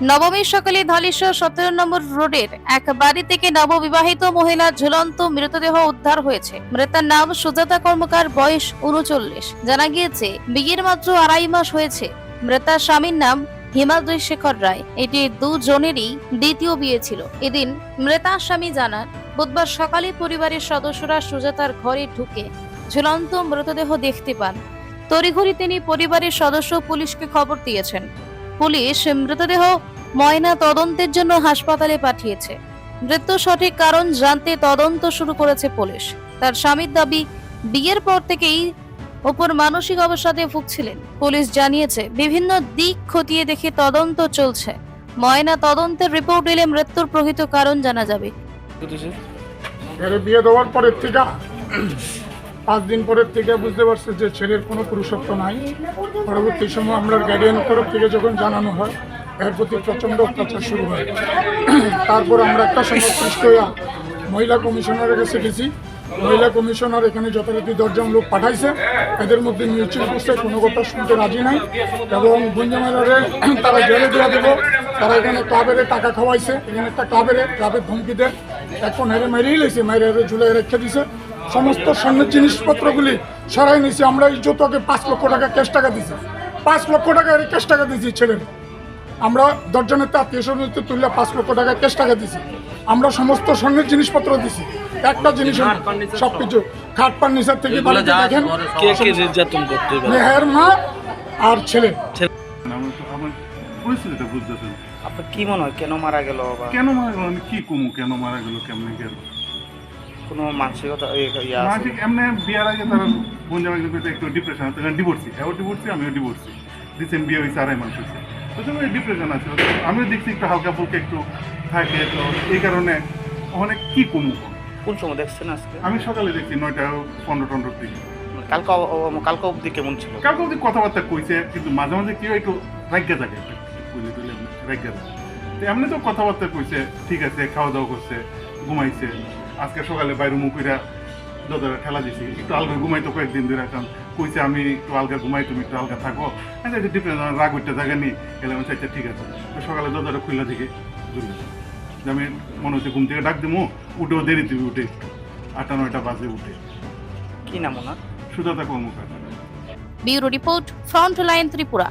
নবমীর সকালে ধলেশ্বর 17 নম্বর রোডের এক বাড়ি থেকে নববিবাহিত মহিলার ঝুলন্ত মৃতদেহ উদ্ধার হয়েছে। মৃতার নাম সুজাতা কর্মকার, বয়স 39। জানা গিয়েছে বিয়ের মাত্র 2.5 মাস হয়েছে। মৃতার স্বামীর নাম হিমাদ্রি শেখর রায়। এটি দুজনেরই দ্বিতীয় বিয়ে ছিল। এদিন মৃতার স্বামী জানান, বুধবার সকালে পরিবারের সদস্যরা সুজাতার ঘরে ঢুকে ঝুলন্ত মৃতদেহ দেখতে পান। তড়িঘড়ি তিনি পরিবারের সদস্য পুলিশকে খবর দিয়েছেন। পুলিশ মৃতদেহ ময়না তদন্তের জন্য হাসপাতালে পাঠিয়েছে। মৃত্যুর সঠিক কারণ জানতে তদন্ত শুরু করেছে পুলিশ। তার স্বামীর দাবি, বিয়ের পর থেকেই ওপর মানসিক অবসাদে ভুগছিলেন। পুলিশ জানিয়েছে বিভিন্ন দিক খতিয়ে দেখে তদন্ত চলছে। ময়না তদন্তের রিপোর্ট এলে মৃত্যুর প্রকৃত কারণ জানা যাবে। বিয়ে দেওয়ার পরের থেকে 5 দিন পরের থেকে বুঝতে পারছে যে ছেলের কোনো পুরুষত্ব নাই। পরবর্তী সময় আমরা গার্ডিয়ান তরফ থেকে যখন জানানো হয়, এর প্রতি প্রচণ্ড অত্যাচার শুরু হয়। তারপর আমরা একটা সংশ্লিষ্ট হইয়া মহিলা কমিশনারের কাছে গেছি। মহিলা কমিশনার এখানে যথারীতি 10 জন লোক পাঠাইছে। এদের মধ্যে মিউচুয়াল করছে, কোনো কথা শুনতে রাজি নাই এবং গুঞ্জমেলারে তারা জেলে দেওয়া দেব। তারা এখানে ক্লাবের টাকা খাওয়াইছে, এখানে একটা ক্লাবের ধমকি দেয়। এখন হেরে মেরেই লেছে, মেরে ঝুলে রেখে দিছে। সমস্ত স্বর্ণের জিনিসপত্রগুলি সরাই নিয়েছি। আমরা ইজ্জতকে 5 লক্ষ টাকা ক্যাশ টাকা দিছি। 5 লক্ষ টাকা ক্যাশ টাকা দিয়েছি ছেলের। আমরা 10 জনের আত্মীয় স্বজন তুললে 5 লক্ষ টাকা ক্যাশ টাকা দিছি। আমরা সমস্ত স্বর্ণের জিনিসপত্র দিছি। একটা জিনিস সবকিছু খাট ফার্নিচার থেকে বাড়িতে দেখেন মেহের মা আর ছেলে। পরিস্থিতিটা বুঝতেছেন আপনার কি মনে হয় কেন মারা গেল? কেন মারা গেল, আমি কি কমু কেন মারা গেল, কেমনে গেল? কোনো মানসিকতা মানসিক এমনি বিয়ার আগে তারা বোন জামাই একটু ডিপ্রেশন আছে, ডিভোর্সি, এও ডিভোর্সি, আমিও ডিভোর্সি। রিসেন্ট বিয়ে হয়েছে 2.5 মাস হয়েছে। প্রথমে ডিপ্রেশন আছে, আমিও দেখছি একটু হালকা ফুলকা একটু থাকে। তো এই কারণে অনেক কি কমু। কোন সময় দেখছেন আজকে? আমি সকালে দেখছি 9:15 দিকে। কালকে অবধি কেমন ছিল? কালকে অবধি কথাবার্তা কইছে, কিন্তু মাঝে মাঝে কি একটু রাজ্ঞা থাকে, রাজ্ঞা থাকে। তো এমনি তো কথাবার্তা কইছে, ঠিক আছে, খাওয়া দাওয়া করছে, ঘুমাইছে। আজকে সকালে বাইরে মুখেরা দরজাটা ঠেলা দিছি, একটু আলগা ঘুমাইতো কয়েকদিন ধরে। এখন কইছে আমি একটু আলগা ঘুমাই, তুমি একটু আলগা থাকো। আচ্ছা ডিপ্রেশন রাগ উঠতে থাকে নি এলে আমি চাইতে ঠিক আছে। তো সকালে দরজাটা খুললা দিকে যে আমি মনে হচ্ছে ঘুম থেকে ডাক দিমু, উঠেও দেরি তুমি উঠে একটু 8-9 বাজে উঠে। কি নাম ওনার? Sujata Karmakar. Bureau report, Frontline Tripura.